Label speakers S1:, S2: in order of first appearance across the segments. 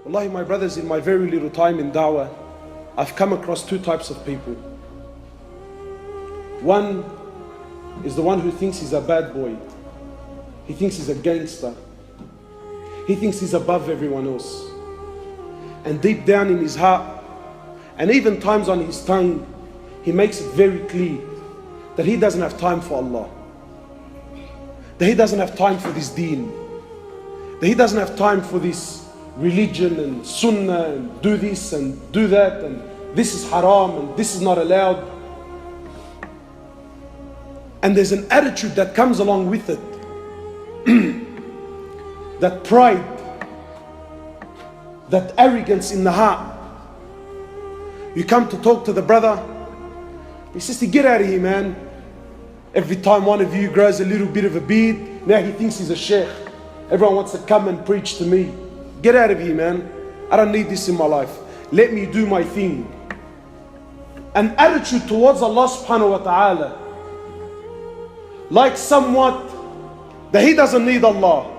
S1: Wallahi, my brothers, in my very little time in da'wah, I've come across two types of people. One is the one who thinks he's a bad boy. He thinks he's a gangster. He thinks he's above everyone else. And deep down in his heart, and even times on his tongue, he makes it very clear that he doesn't have time for Allah. That he doesn't have time for this deen. That he doesn't have time for this religion and sunnah and do this and do that and this is haram and this is not allowed. And there's an attitude that comes along with it. That pride, that arrogance in the heart. You come to talk to the brother, he says, get out of here, man. Every time one of you grows a little bit of a beard, now he thinks he's a sheikh. Everyone wants to come and preach to me. Get out of here, man. I don't need this in my life. Let me do my thing. An attitude towards Allah subhanahu wa ta'ala, like somewhat that he doesn't need Allah.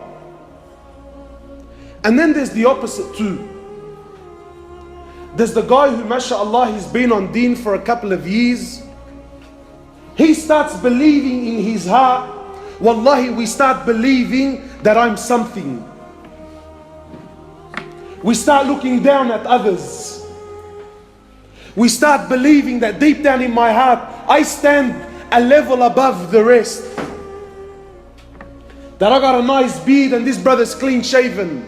S1: And then there's the opposite too. There's the guy who, mashallah, he's been on deen for a couple of years. He starts believing in his heart, wallahi, we start believing that I'm something. We start looking down at others. We start believing that deep down in my heart, I stand a level above the rest. That I got a nice beard and this brother's clean shaven.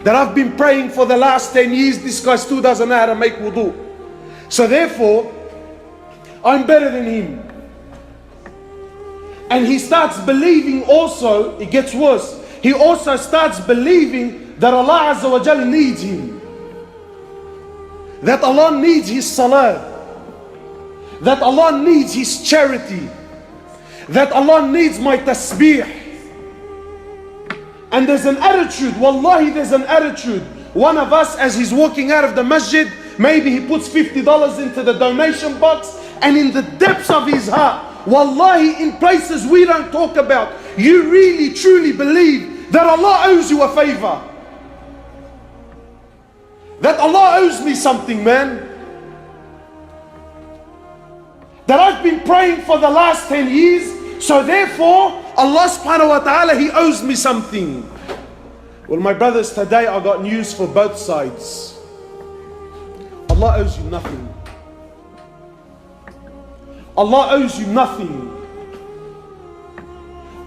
S1: That I've been praying for the last 10 years, this guy still doesn't know how to make wudu. So therefore, I'm better than him. And he starts believing also, it gets worse, he also starts believing that Allah Azza wa Jal needs him. That Allah needs his salah. That Allah needs his charity. That Allah needs my tasbih. And there's an attitude, wallahi there's an attitude. One of us, as he's walking out of the masjid, maybe he puts $50 into the donation box, and in the depths of his heart, wallahi, in places we don't talk about, you really truly believe that Allah owes you a favor. That Allah owes me something, man. That I've been praying for the last 10 years, so therefore Allah subhanahu wa ta'ala, He owes me something. Well, my brothers, today I got news for both sides. Allah owes you nothing. Allah owes you nothing.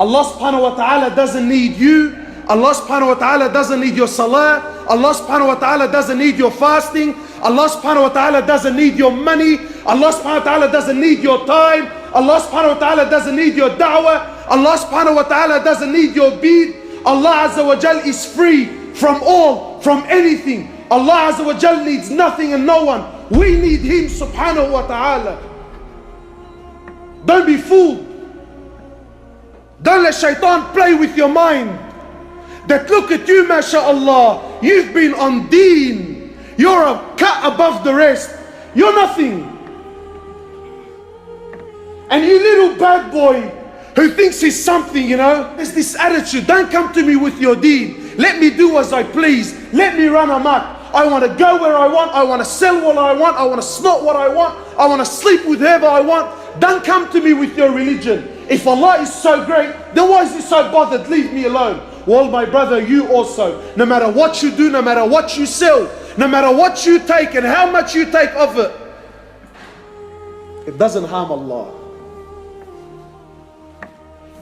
S1: Allah subhanahu wa ta'ala doesn't need you. Allah subhanahu wa ta'ala doesn't need your salah. Allah subhanahu wa ta'ala doesn't need your fasting. Allah subhanahu wa ta'ala doesn't need your money. Allah subhanahu wa ta'ala doesn't need your time. Allah subhanahu wa ta'ala doesn't need your da'wah. Allah subhanahu wa ta'ala doesn't need your bead. Allah Azza wa Jal is free from all, from anything. Allah Azza wa Jal needs nothing and no one. We need Him subhanahu wa ta'ala. Don't be fooled. Don't let shaitan play with your mind. That look at you, mashallah, you've been on deen. You're a cut above the rest. You're nothing. And you little bad boy who thinks he's something, you know, there's this attitude, don't come to me with your deen. Let me do as I please. Let me run amok. I want to go where I want. I want to sell what I want. I want to snort what I want. I want to sleep with whoever I want. Don't come to me with your religion. If Allah is so great, then why is He so bothered? Leave me alone. Well, my brother, you also, no matter what you do, no matter what you sell, no matter what you take and how much you take of it, it doesn't harm Allah.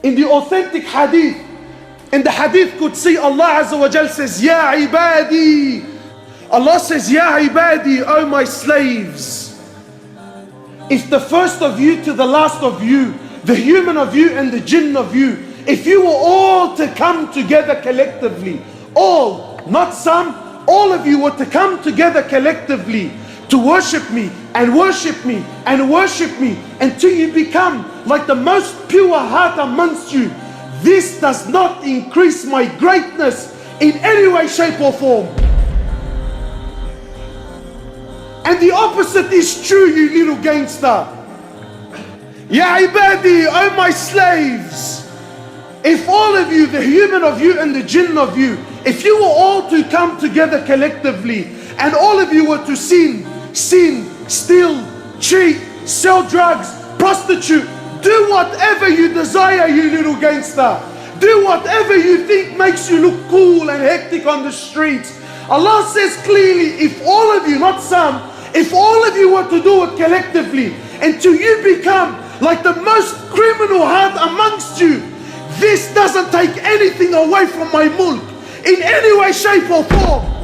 S1: In the authentic hadith, in the hadith Qudsi, Allah Azza wa Jal says, Ya ibadi. Allah says, Ya ibadi, oh my slaves. If the first of you to the last of you, the human of you and the jinn of you, if you were all to come together collectively, all, not some, all of you were to come together collectively to worship me and worship me and worship me until you become like the most pure heart amongst you, this does not increase my greatness in any way, shape or form. And the opposite is true, you little gangster. Ya ibadi, oh my slaves. If all of you, the human of you and the jinn of you, if you were all to come together collectively and all of you were to sin, steal, cheat, sell drugs, prostitute, do whatever you desire, you little gangster. Do whatever you think makes you look cool and hectic on the streets. Allah says clearly, if all of you, not some, if all of you were to do it collectively, until you become like the most criminal heart amongst you, this doesn't take anything away from my mulk in any way, shape or form.